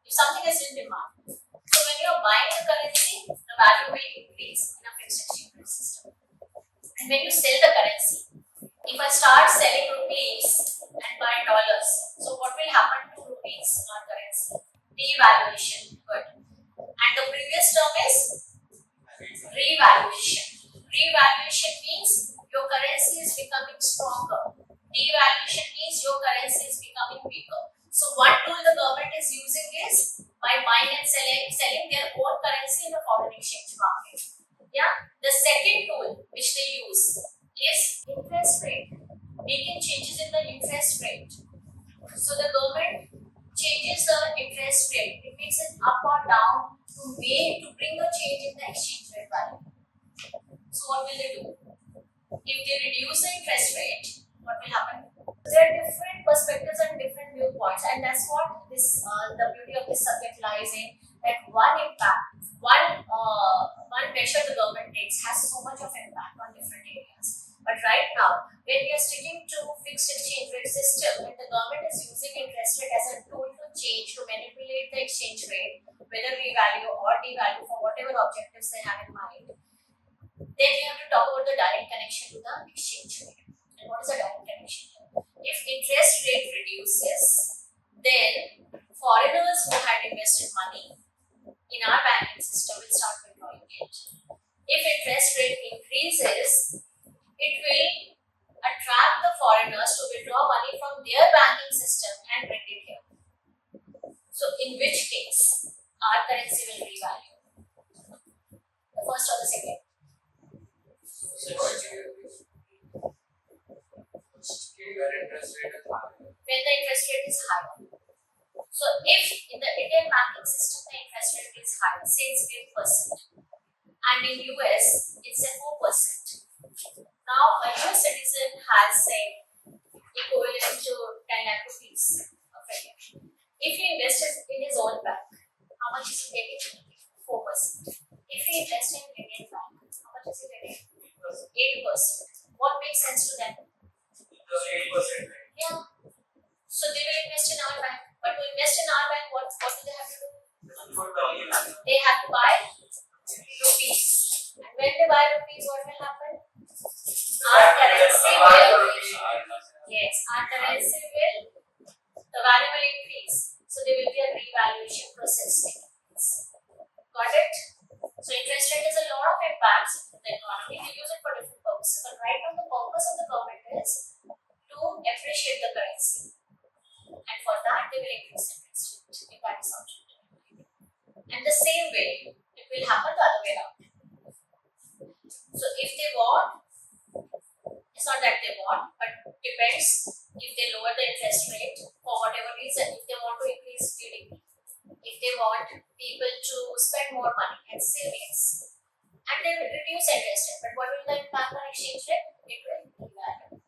if something is in demand. So when you are buying a currency, the value will increase in a fixed exchange rate system. And when you sell the currency, if I start selling rupees and buy dollars, so what will happen to rupees or currency? Devaluation. Good. And the previous term is revaluation. Revaluation means your currency is becoming stronger. Devaluation means your currency is becoming weaker. So one tool the government is using is by buying and selling their own currency in the foreign exchange market. Yeah. The second tool which they use is interest rate. Making changes in the interest rate. So the government changes the interest rate. It makes it up or down to bring a change in the exchange rate value. So what will they do? If they reduce the interest rate, what will happen? There are different perspectives and different viewpoints, and that's what this the beauty of this subject lies in. That one impact, one measure the government takes has so much of impact on different areas. But right now, when we are sticking to fixed exchange rate system, when the government is using interest rate as a tool to change, to manipulate the exchange rate, whether revalue or devalue for whatever objectives they have in mind, then we have to talk about the direct connection to the exchange rate. And what is a direct connection? If interest rate reduces, then foreigners who had invested money in our banking system will start withdrawing it. If interest rate increases, it will attract the foreigners to withdraw money from their banking system and bring it here. So in which case our currency will revalue? The first or the second? When the interest rate is higher. So if in the Indian banking system the interest rate is high, say it's 8%, and in US it's a 4%. Now a US citizen has say equivalent to 10 lakh rupees of a year. If he invested in his own bank, how much is he getting? 4%. If he invests in Indian bank, how much is he getting? 8%. What makes sense to them? 8%. Yeah. So they will invest in our bank. But to invest in our bank, what do they have to do? They have to buy rupees. And when they buy rupees, what will happen? Our currency will, yes, our currency will, the value will increase. So there will be a revaluation process. Got it? So interest rate has a lot of impacts in the economy. They use it for different purposes. But right now the purpose of the government is to appreciate the currency. And for that they will increase interest rate. If that is objective. And the same way, it will happen the other way around. So if they want, it's not that they want, but depends if they lower the interest rate for whatever reason, if they want to increase GDP, if they want people to spend more money and savings, and they will reduce interest rate. But what will the impact on exchange rate? It will devalue.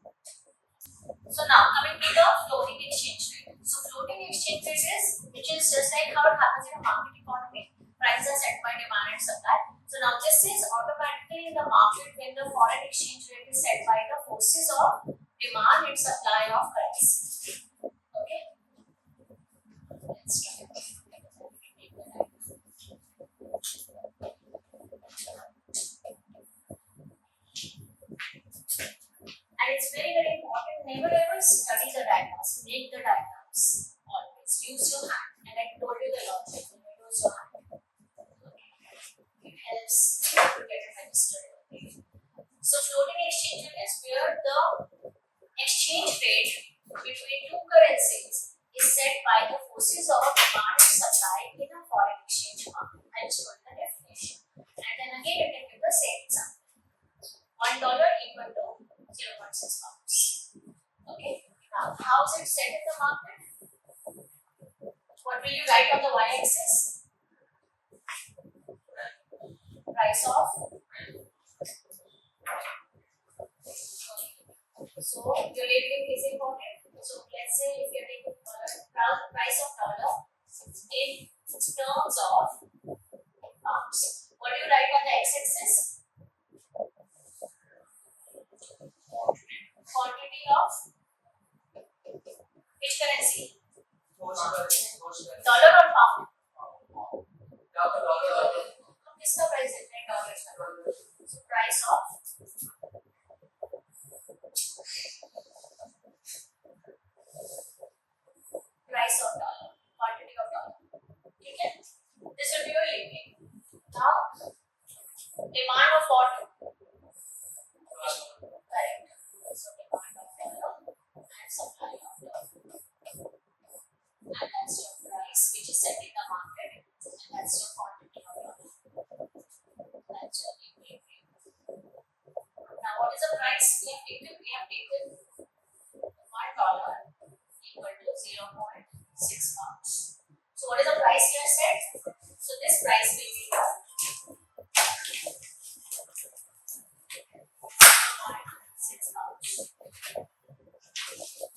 So now coming to the floating exchange rate. So floating exchange rate is, which is just like how it happens in a market economy. Prices are set by demand and supply. So now this is automatically in the market when the foreign exchange rate is set by the forces of demand and supply of currency. Okay. Let's try. And it's very, very important. Never ever study the diagrams. Make the diagrams. Always use your hand. And I told you the logic. Use your hand. It helps to get it registered. So floating exchange rate is where the exchange rate between two currencies is set by the forces of demand and supply in a foreign exchange market. I just got the definition. And then again you can give the same example. $1 equal to 0.6 pounds. Okay. Now how is it set in the market? What will you write on the y-axis? Price of. So your labeling is important. So let's say if you're taking price of dollar in terms of pounds. What do you write on the x-axis? Quantity of which currency? Dollar Dollar or pound? price of dollar, quantity of dollar. Okay, this will be your limit. Now, demand of what? Correct. So demand of dollar and supply of dollar, and that's your price which is set in the market, and that's your quantity of dollar. That's your equilibrium. Now, what is the price we have taken? We have taken $1 equal to 0.6 pounds. So, what is the price here set? So, this price will be 0.6 pounds.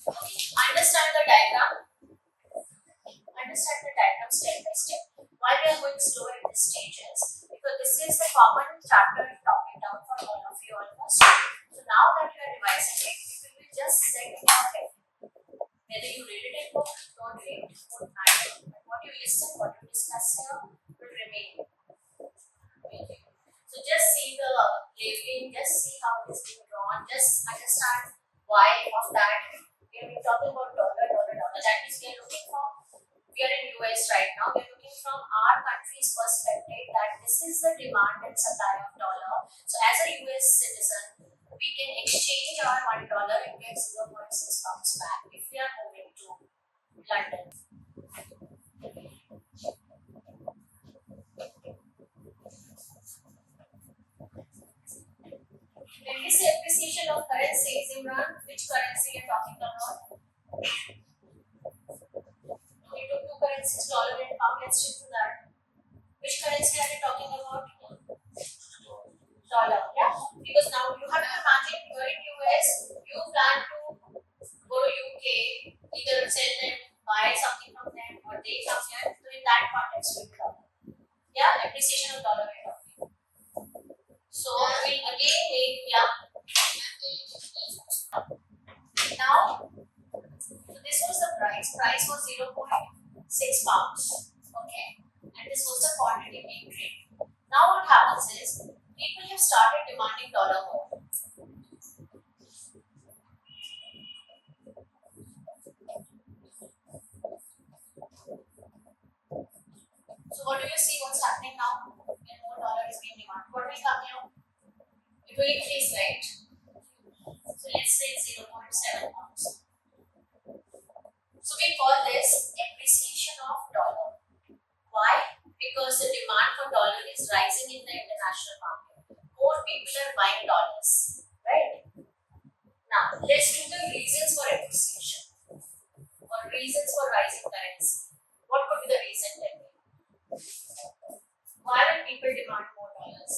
Okay. Understand the diagram. Understand the diagram step by step. Why we are going slower in these stages? Because this is the common chapter topic down for all of you almost. So now that you are revising it, it will be just set in your head. Whether you read it in book, don't read, won't matter. But what you listen, what you discuss here will remain with you. So just see the labeling, just see how it is being drawn, just understand why of that. We have been talking about dollar. That means we are looking from, we are in US right now, we are looking from our country's perspective that this is the demand and supply of dollar. So as a US citizen, we can exchange our $1 and get 0.6 pounds back if we are moving to London. When we say appreciation of currency, Imran, which currency we are talking about? We took two currencies, dollar and pound. Let's stick to that. Which currency are we talking about? Dollar, yeah. Because now you have to imagine you are in US, you plan to go to UK, either sell them, buy something from them, or they come here. So in that context, we will talk. Yeah, appreciation of dollar we are talking. So we'll again take, yeah. Now, so this was the price. Price was 0.6 pounds. Okay, and this was the quantity being traded. Now what happens is people have started demanding dollar more. So what do you see? What's happening now? When more dollar is being demanded, what will come here? It will increase, right? So let's say 0.7 pounds. So we call this appreciation of dollar. Why? Because the demand for dollar is rising in the international market. More people are buying dollars, right? Now let's do the reasons for appreciation or reasons for rising currency. What could be the reason then? Why will people demand more dollars?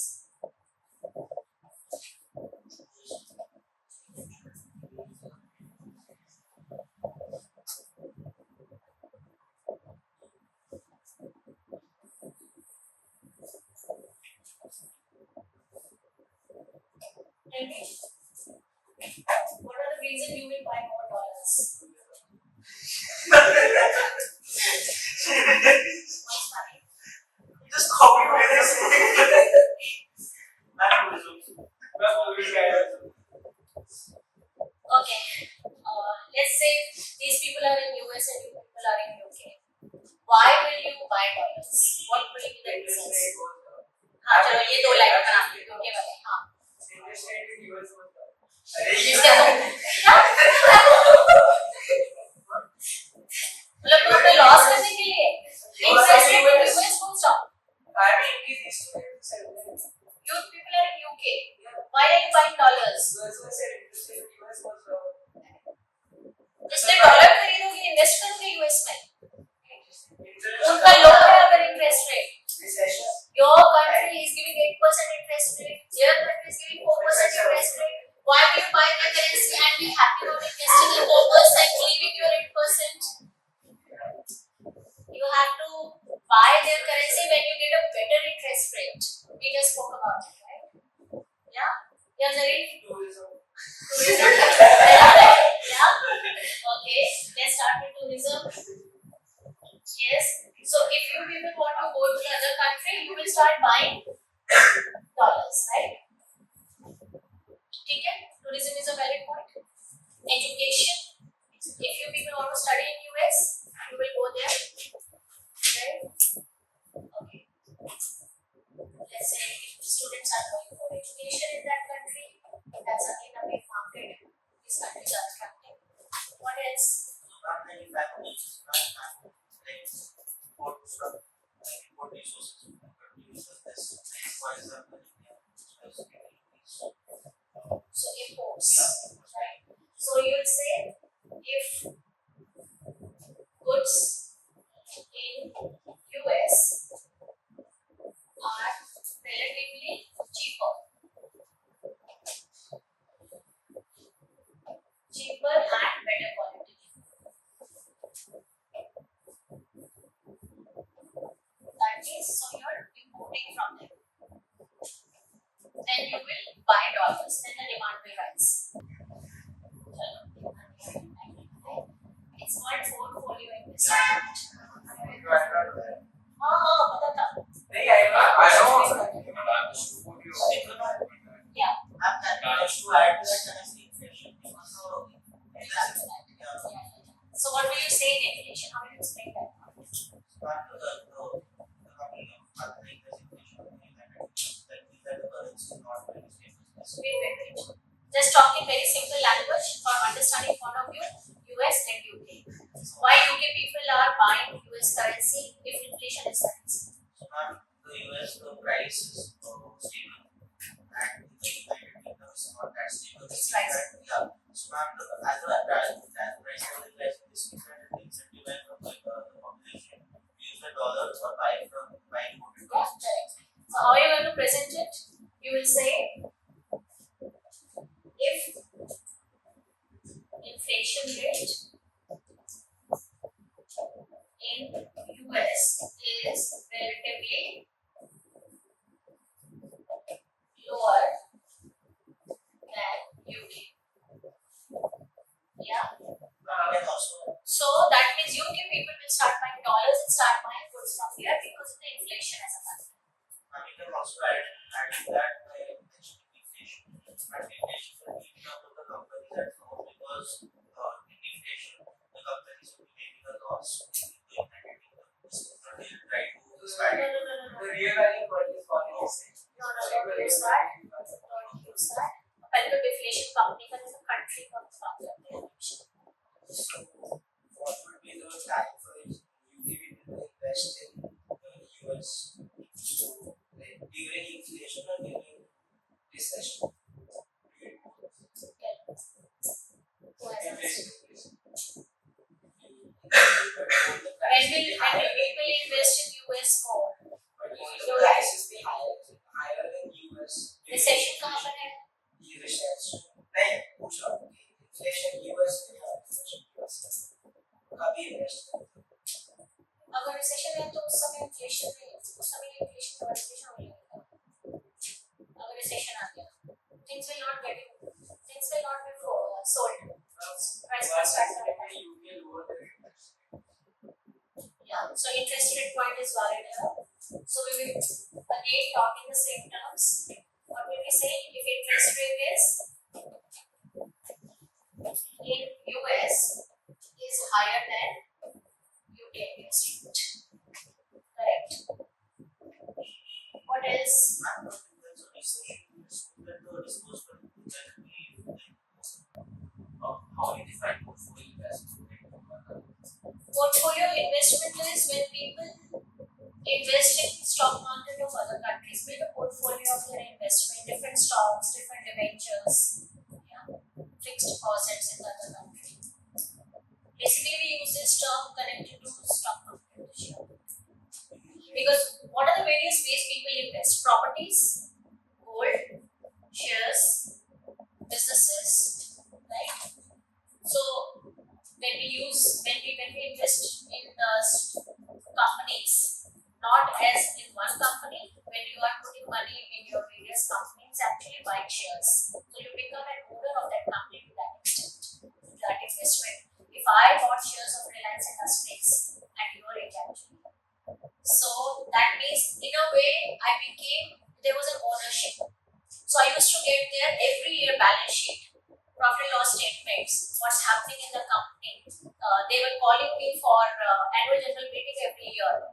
Tell me, what are the reasons you will buy more dollars? What's funny? Just copy with this. That's always Okay. Let's say these people are in US and you people are in UK. Why will you buy dollars? What will be the reasons? हाँ चलो ये दो line बना UK वाले हाँ इसका तो क्या मतलब तुम अपने लॉस करने के लिए interest rate US full stop. You people are in UK. Why are you buying dollars? जिसने डॉलर खरीदोगे इन्वेस्ट करोगे यूएस में उनका लो है अगर interest rate your country is giving 8% interest rate their country is giving 4% interest rate why will you buy their currency and be happy about investing in 4% leaving your 8%? You have to buy their currency when you get a better interest rate. We just spoke about it, right? Yeah Zari? Tourism. Yeah. Okay. Let's start with tourism. Yes. So if you people want to go to the other country, you will start buying dollars, right? goods, right? So you will say if goods in US are relatively cheaper and better quality. That means so you're importing from them. Then you will buy dollars, then the demand will rise. It's called portfolio investment. बता था. नहीं, I know. Yeah. I'm just to add to that currency inflation. Also, So what will you say in inflation? How will you explain that? after the company of other inflation that means that the currency is not very stable. Wait. Just talking very simple language for understanding point of view, US and UK. Why UK people are buying US currency if inflation is currency? So now the US the price is stable and the United Kingdom is not that stable. It's rising. Yeah. So now as the price is rising, this means that it incentivize the population to use the dollar or buy from buying Yeah, correct. So how are you going to present it? You will say if inflation rate in US is relatively lower than UK. Yeah. and also So that means UK people will start buying dollars and start buying goods from here because of the inflation as a factor. we can also add to that inflation. But inflation will be in terms of the companies at home because in inflation the companies will be making a loss. They will try to expand it. The real value what is falling is No, don't use that. Don't use that. पहले तो deflation company का जैसे country का बात करते हैं. So, what would be the time for UK people to invest in US? So, like during inflation or during recession? When will people invest in US more? But the prices be higher than US. Recession कहाँ पर है? Recession नहीं पूछ रहा हूँ inflation US में है inflation US कभी invest करते अगर recession है तो उस समय inflation का inflation हो जाएगा. अगर recession आ गया, things will not be sold. Price will start coming down. Yeah, so interest rate point is valid here. So we will again talk in the same terms. What will we say if interest rate is in US is higher than UK interest rate? Correct. What else? how you define portfolio investment. Portfolio investment is when people invest in stock market of other countries, build a portfolio of their investment, different stocks, different debentures, yeah, fixed deposits in the other country. Basically, we use this term connected to stock market because what are the various ways people invest? Properties, gold, shares, businesses, right? So when we invest in companies, not as in one company, when you are putting money in your various companies, actually buying shares, so you become an owner of that company to that extent, that investment. If I bought shares of Reliance Industries at your age actually, so that means in a way there was an ownership. So I used to get their every year balance sheet, profit loss statements, what's happening in the company. They were calling me for annual general meeting every year,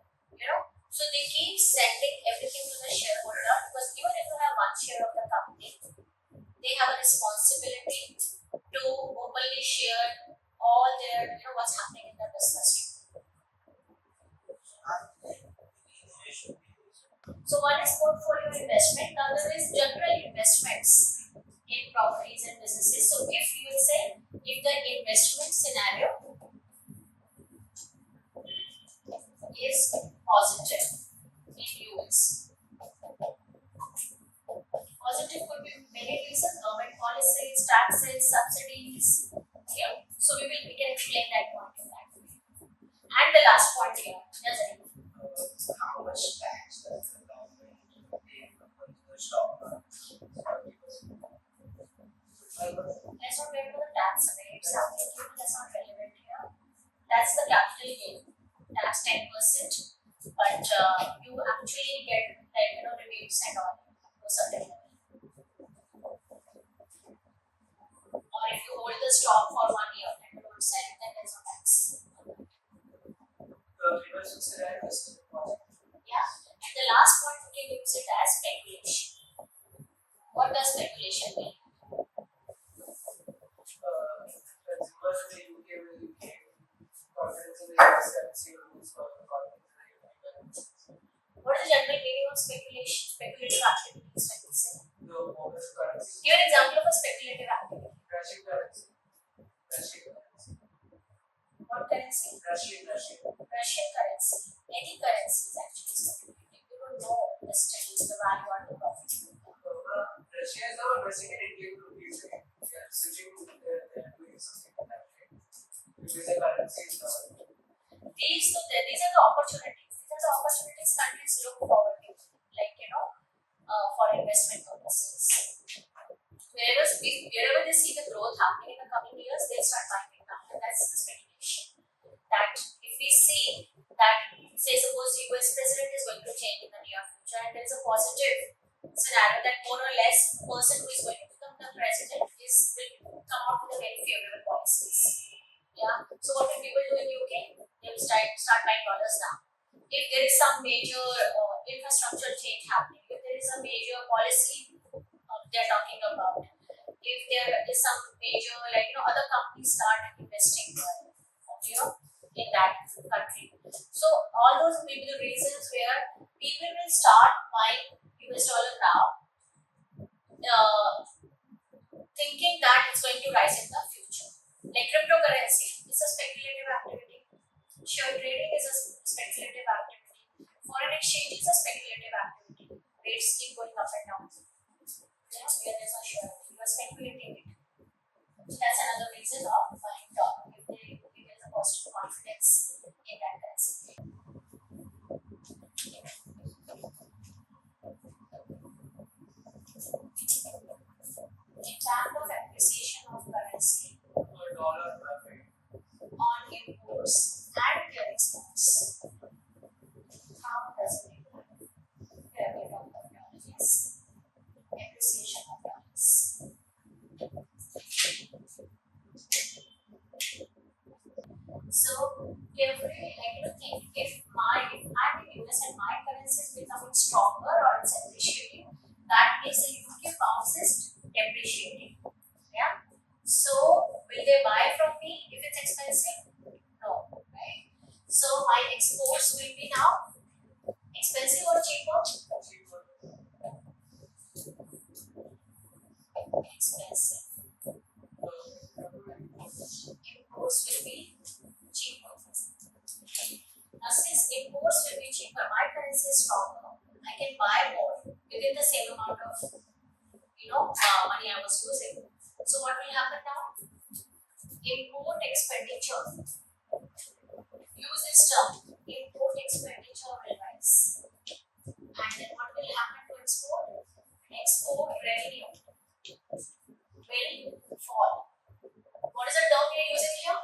So they keep sending everything to the shareholder because even if you have one share of the company, they have a responsibility to openly share all their, what's happening in the business. So one is portfolio investment, the other is general investments in properties and businesses. businesses. So if you will say, if the investment scenario is positive in US. Positive could be many reasons, government policies, taxes, subsidies. Okay, so we can explain that point in that way. And the last point here, yes, How much tax does the government pay on the stock market? let's not get into the tax rates. That's not relevant here. That's the capital gain tax 10%, but you actually get like rebates and all to a certain level. Or if you hold the stock for 1 year and you don't sell it, then there's no tax. The investment scenario is positive. Yeah. And the last point we can use it as speculation. What does speculation mean? Consumers in the UK will gain confidence in the US currency will lose confidence in the UK currency. What is the general meaning of speculation? Speculative activities, when we say. The bonus currency, Give an example of a speculative activity. Russian currency, Russian currency, What currency? Russian currency. Any currency is actually speculative. You don't know the studies, the value or the profit. Russia is now investing in Indian rupees. They are switching. They are doing something like that. Because the currency is now. These are the opportunities. These are the opportunities countries look forward to, like for investment purposes. Wherever they see the growth happening in the coming years, they start buying it now. And that's the speculation. That if we see that, say, suppose the US president is going to change in the near future, and there is a positive scenario that more or less the person who is going to become the president will come out with a very favorable policies. Yeah. So what will people do in UK? They will start buying dollars now. If there is some major infrastructure change happening, if there is a major policy they are talking about, if there is some major other companies start investing in that country. So all those will be the reasons where people will start buying US dollar now, thinking that it's going to rise in the future. Like cryptocurrency is a speculative activity. Share trading is a speculative activity. Foreign exchange is a speculative activity. Rates keep going up and down. Where there's a share, you are speculating it. So that's another reason of buying dollar. If there is a positive confidence in that currency. Impact of appreciation of currency $1 profit. on imports and their exports. How does it impact? Here we talk about dollars. Appreciation of dollars. So carefully, think if I'm in US and my currency is becoming stronger or it's appreciating, that means the UK pound is depreciating. Yeah. So will they buy from me if it's expensive? No, right? So my exports will be now expensive or cheaper? Expensive. Imports will be cheaper. Now since imports will be cheaper, my currency is stronger. I can buy more within the same amount of money I was using. So what will happen now? Import expenditure. Use this term. Import expenditure will rise. And then what will happen to export? Export revenue will fall. What is the term we are using here?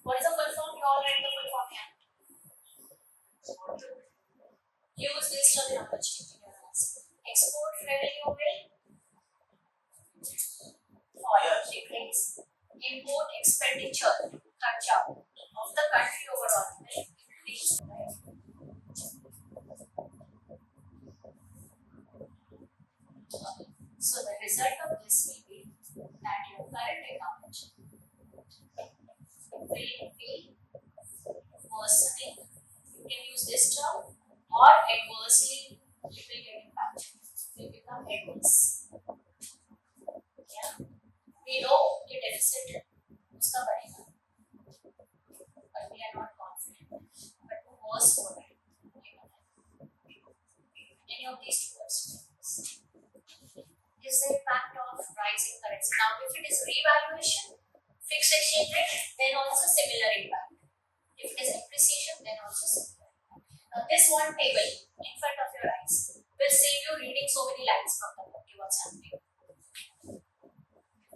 What is the full form? You all read the full form here. Use this term in opportunity. Export revenue will fall, decrease. Import expenditure, kharcha of the country overall will increase. Right? So the result of this will be that your current account will be worsening. You can use this term, or adversely it will get impacted. It will become adverse. Yeah. we know कि deficit उसका बढ़ेगा, but we are not confident. But who was for it? Any of these two words is the impact of rising currency. Now, if it is revaluation, fixed exchange rate, then also similar impact. If it is appreciation, then also similar. Now, this one table in front of your eyes will save you reading so many lines from the book. What's happening?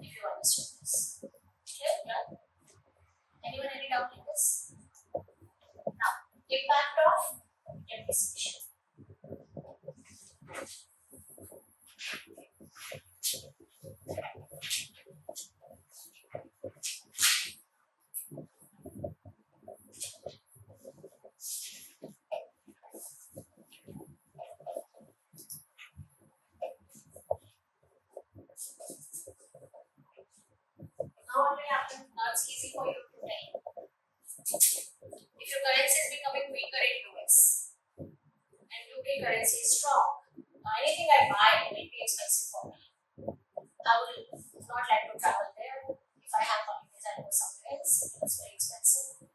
If you understand this. Clear? Yeah. Anyone any doubt in this? Now, impact of depreciation. Now what will happen? Now it's easy for you to tell. If your currency is becoming weaker in US and UK currency is strong, anything I buy will be expensive for me. I will not like to travel there. If I have holidays, I go somewhere else. It's very expensive.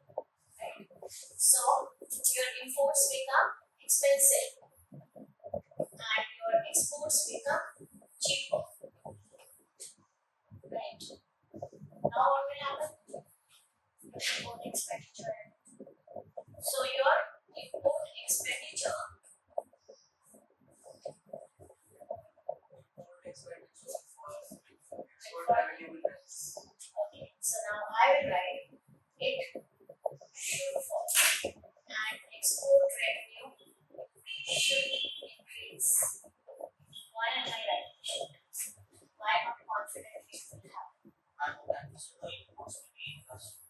Right? So your imports become expensive and your exports become cheaper. Right? Now what will happen? Import expenditure. So your import expenditure Export revenue will rise. okay. So now I will write it should fall and export revenue should increase. Why am I writing should? Why am I confident it will happen? And that is why it wants to be plus.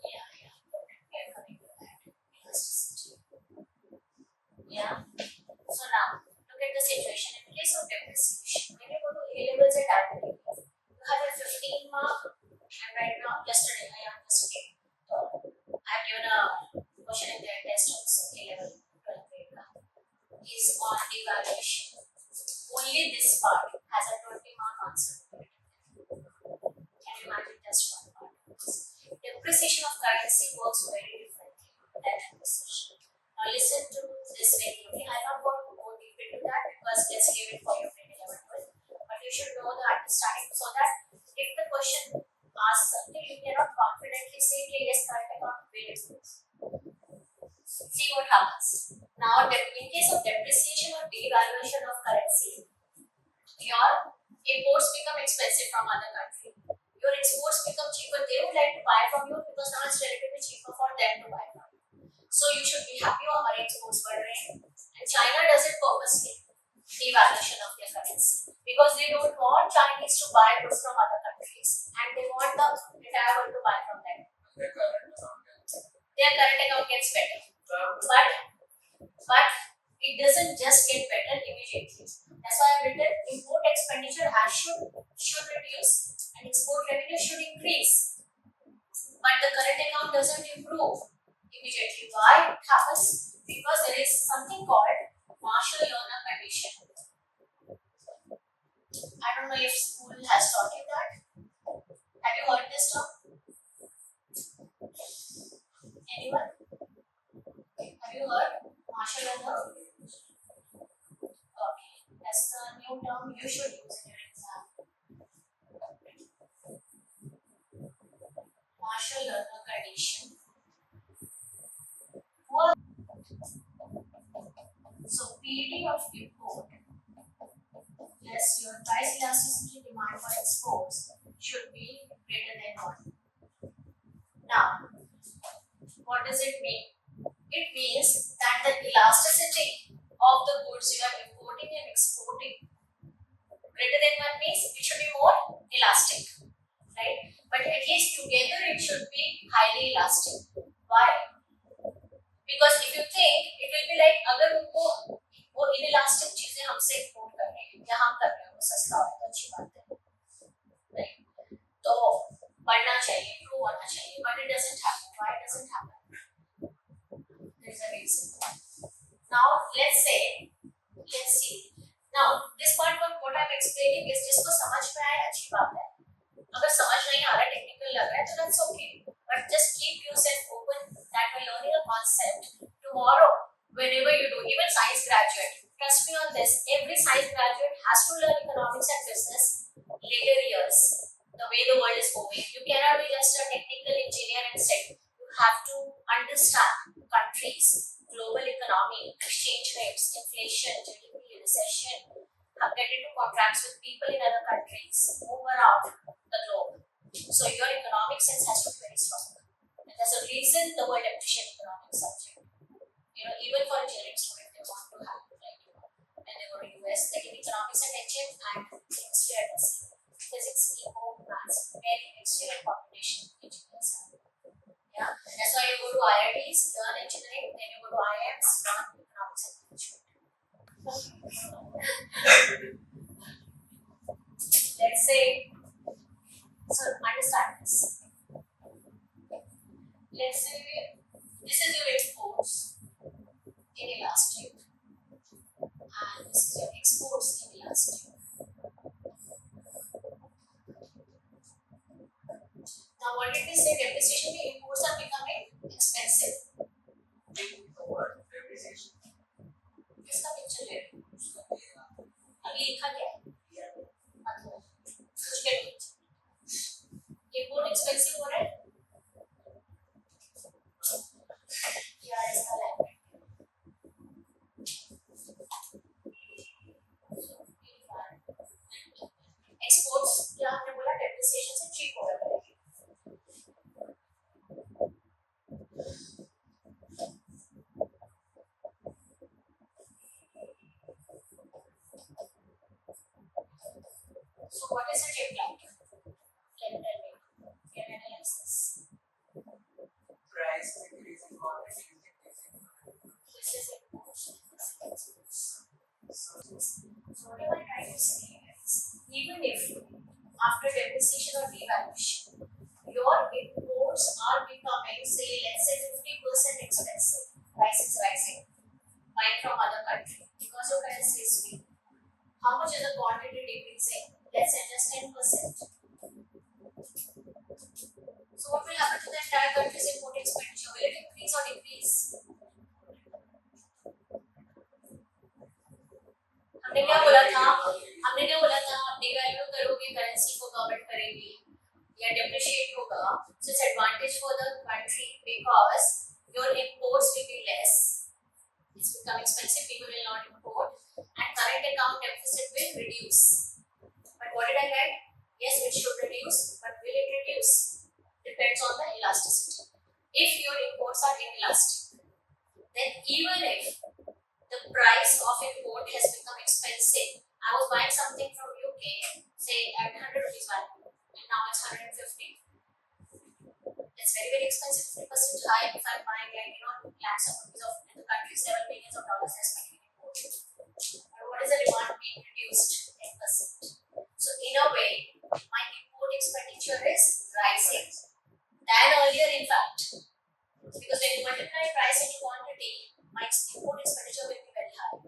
Yeah. We are coming to that. Elasticity. Yeah. So now look at the situation. In case of depreciation, when you go to A levels at IIT, you have a 15 mark, and right now, yesterday I have just came. I have given a question in their test also, A level 12th grade now, is on evaluation. Only this part has a 20-mark answer. Can you imagine just one part? Depreciation of currency works very differently than appreciation. Now listen to this very carefully. I don't want to go deep into that because let's leave it for your grade 11 12. But you should know the understanding so that if the question asks something, you cannot confidently say, okay, yes, current account will improve. See what happens. Now, in case of depreciation or devaluation of currency, your imports become expensive from other country. Your exports become cheaper. They would like to buy from you because now it's relatively cheaper for them to buy from you. So you should be happy our exports were rare. And China does it purposely, devaluation of their currency, because they don't want Chinese to buy goods from other countries and they want the entire world to buy from them. Their current account gets Their current account gets better. But it doesn't just get better immediately. That's why I've written import expenditure should reduce and export revenue should increase. But the current account doesn't improve immediately. Why it happens? Because there is something called Marshall-Lerner condition. I don't know if school has taught you that. Have you heard this term? Anyone? Have you heard Marshall-Lerner? Okay, that's the new term you should use in your exam. Marshall-Lerner condition. So PD of import plus your price elasticity demand for exports should be greater than 1. Now, what does it mean? It means that the elasticity of the goods you are importing and exporting greater than 1 means it should be more elastic, right? But at least together it should be highly elastic. Why? Because if you think it will be like अगर उनको वो inelastic चीजें हमसे import कर रहे हैं या हम कर रहे हैं वो सस्ता हो तो अच्छी बात है, right? तो बढ़ना चाहिए, improve होना चाहिए, but it doesn't happen. Why it doesn't happen? There is a reason. Now let's see. Now this part what I'm explaining is जिसको समझ में आए अच्छी बात है. so that's okay. But just keep yourself open that we're learning a concept tomorrow. Whenever you do, even science graduate, trust me on this. Every science graduate has to learn economics and business later years. The way the world is moving, you cannot be just a technical engineer and sit. You have to understand countries, global economy, exchange rates, inflation, GDP, recession, get into contracts with people in other countries, move around the globe. So your economic sense has to be very strong. And there's a reason the world appreciates economic subject. Even for a engineering student, they want to have like when they go to US, they get economics and HM and chemistry and physics, eco, maths, very excellent combination engineers have. Yeah, that's why you go to IITs, learn engineering, then you go to IIMs, learn economics and management. Let's say, so understand this. Let's say this is your imports in elastic, and this is your exports in elastic. Now, what did we say? Depreciation में imports are becoming expensive. Depreciation. इसका picture ले रहे हैं. अभी लिखा क्या है? मतलब कुछ के नहीं. Import expensive हो रहा है. क्या है इसका language? Exports क्या हमने बोला depreciation से cheap हो रहा है. So what is a chip like? Can you tell me? Can you analyze this? Price is increasing, quantity is decreasing. This is imports. So what am I trying to say is, even if after depreciation or devaluation, your imports are becoming, say, let's say 50% expensive, price is rising, buying from other country because your currency is weak. How much is the quantity decreasing? Let's say just 10%. So what will happen to the entire country's import expenditure? Will it increase or decrease? हमने क्या बोला था आप devalue करोगे currency को government करेगी या depreciate होगा, so it's advantage for the country because your imports will be less, it's become expensive, people will not import and current account deficit will reduce. But what did I get? Yes, it should reduce, but will it reduce? Depends on the elasticity. If your imports are inelastic, then even if the price of import has become expensive, I was buying something from UK, say at 100 rupees value, and now it's 150. It's very, very expensive, 50% high if I'm buying lakhs of rupees of the country's level millions of dollars they're spending in import. But what is the demand being reduced? 10%. So in a way, my import expenditure is rising than earlier in fact. Because when you multiply price into quantity, my import expenditure will be very high.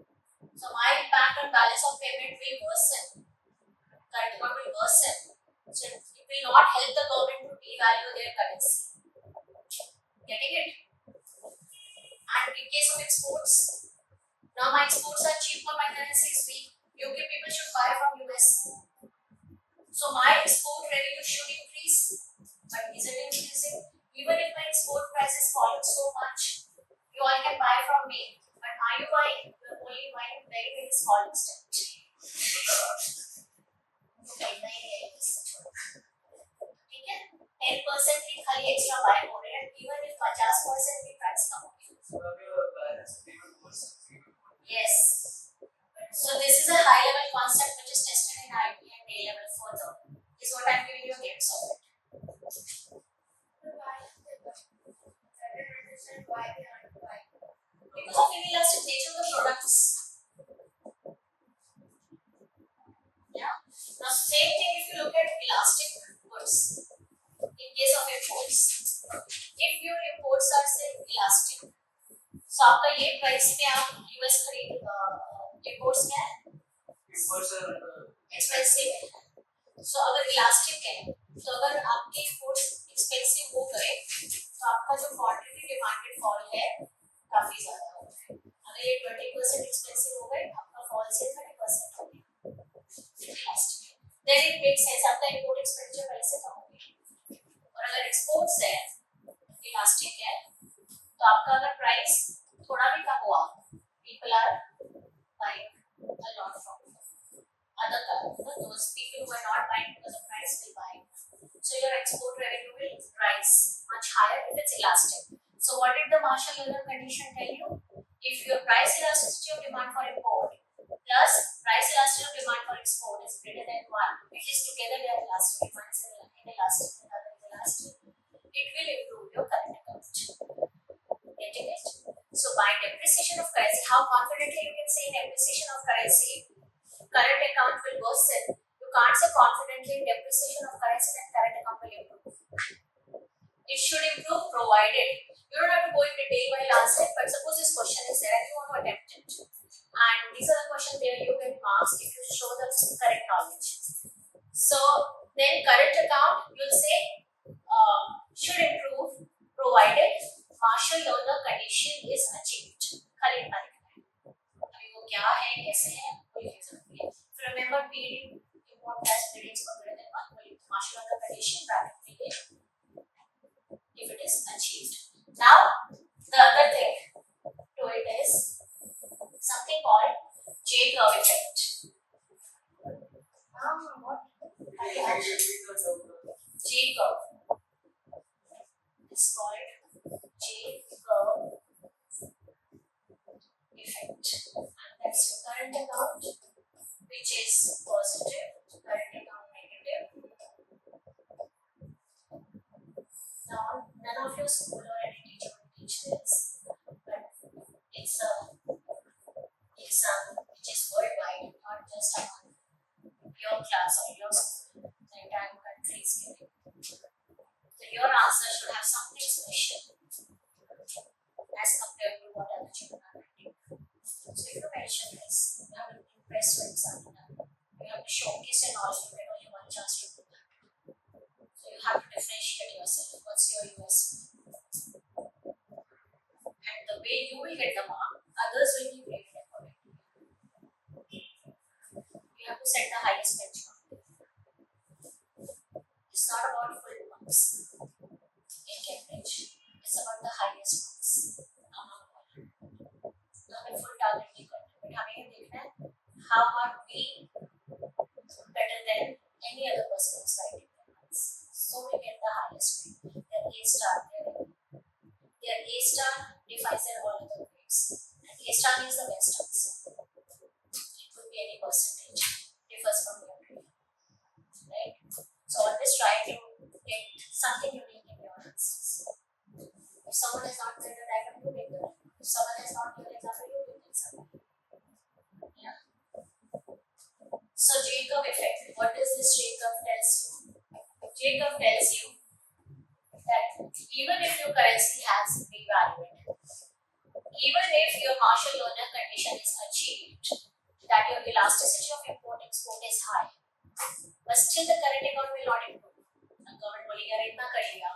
So my impact on balance of payment will worsen. Current account will worsen. So it will not help the government to devalue their currency. Getting it? And in case of exports, now my exports are cheaper, my currency is weak. UK people should buy from US. So my export revenue should increase. But is it increasing? Even if my export price is falling so much, you all can buy from me. But are you buying? You're only buying very, very small extent. Okay, 10% भी खाली extra buy हो रहे हैं. Even if 50% भी price कम हो गया. So your balance is even worse. Yes. So this is a high level concept which is tested in IB and A level further. Is what I'm giving you a glimpse of it. Why they aren't buying? Because of inelastic nature of the products. Yeah. Now same thing if you look at elastic goods. In case of imports, if your imports are say elastic, so आपका ये price पे आप US खरीद imports क्या है? Imports are Expensive है. So अगर elastic है, तो अगर आपके imports एक्सपेंसिव हो गए तो आपका जो क्वांटिटी डिमांडेड फॉल है काफी ज्यादा हो गया। अगर ये 20% एक्सपेंसिव हो गए आपका फॉल से 30% हो गया last year, then it makes sense आपका इंपोर्ट एक्सपेंडिचर पहले से कम हो गया। और अगर एक्सपोर्ट्स है इलास्टिक है तो आपका अगर प्राइस थोड़ा भी कम हुआ, people are buying a lot from other those people who are not buying because of price will buy. So your export revenue will rise much higher if it's elastic. So what did the Marshall-Lerner condition tell you? If your price elasticity of demand for import plus price elasticity of demand for export is greater than 1, at least together they are elastic, one is inelastic and the other is elastic, it will improve your current account. Getting it? So by depreciation of currency, how confidently you can say in depreciation of currency current account will worsen? You can't say confidently in depreciation of currency that current account will improve. It should improve provided you don't have to go in detail while answering, but suppose this question is there and you want to attempt it. And these are the questions where you get marks if you show the correct knowledge. So then current account you'll say should improve provided Marshall-Lerner condition is achieved. खाली इतना लिखना है। अभी वो क्या है कैसे है कोई रीजन नहीं है। So remember PD import has ratings for greater than 1 will Marshall-Lerner condition bracket में ले if it is achieved. Now the other thing to it is something called J-curve effect. What? J-curve. It's called J-curve effect. And that's your current account, which is positive, current account negative. Now, none of your school or any teacher will teach this, but it's a exam which is worldwide, not just among your class or your school. The entire country is giving. So your answer should have something special as compared to what other children are writing. So if you mention this, you have to impress your examiner. You have to showcase your knowledge. You get only one chance to do that. So you have to differentiate yourself. What's your USP? And the way you will get the mark, others will be graded accordingly. You have to set the highest benchmark. It's not about full marks in Cambridge. It's about the highest marks among all. तो हमें full target नहीं करना, but हमें ये देखना है how are we better than any other person who's writing their marks. So we get the highest grade. Their A star, their A star defines their all other grades. And A star is the best answer. It could be any percentage, differs from your grade, right? So always try to get something unique in your answers. If someone has not made a diagram, you make the diagram. If someone has not given example, you give example. Yeah. So J-curve effect. What does this J-curve tells you? J-curve tells you that even if your currency has revalued, even if your Marshall-Lerner condition is achieved, that your elasticity of import-export is high, but still the current account will not improve. The government बोलेगी यार इतना कर लिया,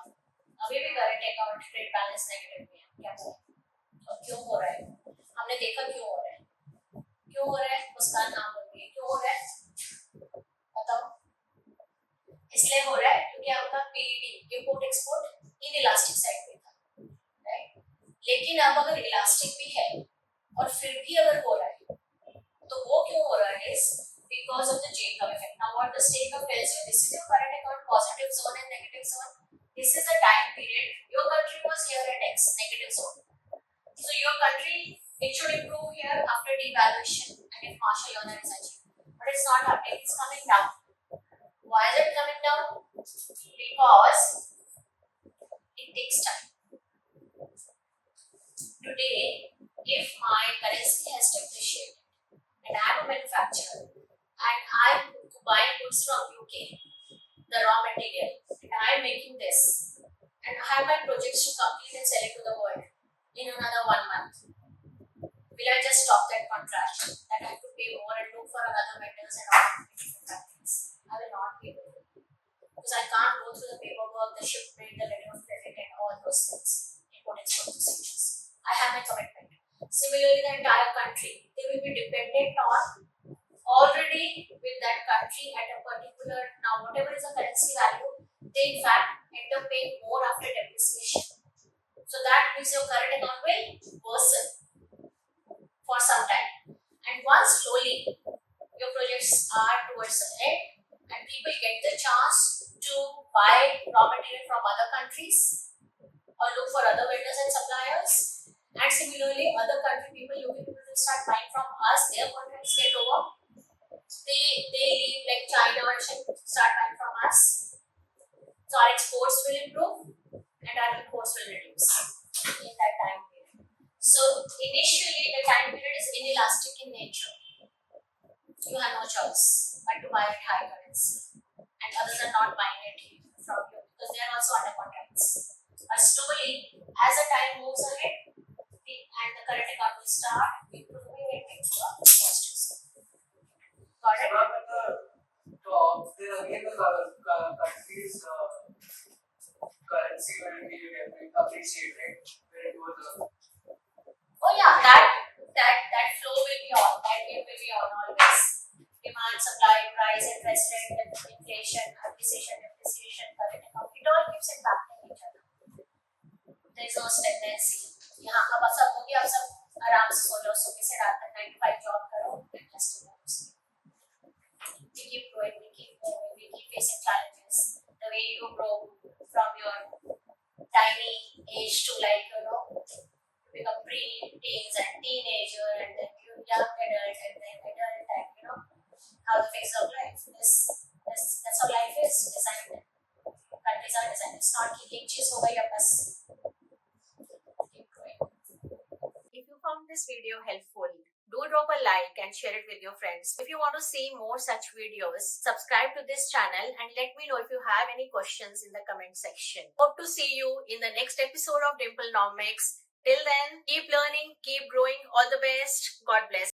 अभी भी current account trade balance negative में है, क्या करें? और क्यों हो रहा है? हमने देखा क्यों हो रहा है? क्यों हो रहा है? उसका नाम बोलिए क्यों हो रहा है? बताओ। इसलिए हो रहा है क्योंकि आपका PED import export inelastic side पे था, राइट? लेकिन अब अगर इलास्टिक भी है और फिर भी अगर हो रहा है तो वो क्यों हो रहा है? Is because of the J-curve effect. Now what the J-curve tells you, this is your current account positive zone and negative zone. This is a time period your country was here at X negative zone. So your country, it should improve here after devaluation and if Marshall-Lerner is achieved. But it's not happening, it's coming down. Why is it coming down? Because it takes time. Today, if my currency has depreciated and I am a manufacturer and I am buying goods from UK, the raw material, and I am making this, and I have my projects to complete and sell it to the world in another 1 month, will I just stop that contract that I have to pay more and look for another vendors and all different countries? I will not be able to. because I can't go through the paperwork, the shipment, the letter of credit, and all those things, import export procedures. I have my commitment. Similarly, the entire country, they will be dependent on already with that country at a particular, now whatever is the currency value, they in fact end up paying more after depreciation. So that means your current account will worsen for some time. And once slowly your projects are towards the end and people get the chance to buy raw material from other countries or look for other vendors and suppliers, and similarly other country people looking to start buying from us, their contracts get over, they leave, like China and start buying from us, so our exports will improve and our imports will reduce in that time period. So initially the time period is inelastic in nature. You have no choice but to buy at high currency, and others are not buying it from you because they are also under contracts. But slowly, as the time moves ahead, and the current account will start improving and into a positive. Got it? But then again the country's currency will be appreciate, right? When it was Oh yeah, that flow will be on. That game will be on always. Demand, supply, price, interest rate, inflation, appreciation, depreciation, current account. It all keeps impacting each other. There is no stagnancy. यहाँ अब सब हो गया, अब सब आराम से सो जाओ, सुबह से रात तक 9 to 5 जॉब करो, adjust हो जाओ. We keep growing, we keep moving, we keep facing challenges. The way you grow from your tiny age to become pre-teens and teenager, and then you young adult, and then adult, and how the phase of life is. That's how life is designed. Countries are designed. It's not कि एक चीज हो गई अब बस. Keep growing. If you found this video helpful, do drop a like and share it with your friends. If you want to see more such videos, subscribe to this channel and let me know if you have any questions in the comment section. Hope to see you in the next episode of Dimplenomics. Till then, keep learning, keep growing. All the best. God bless.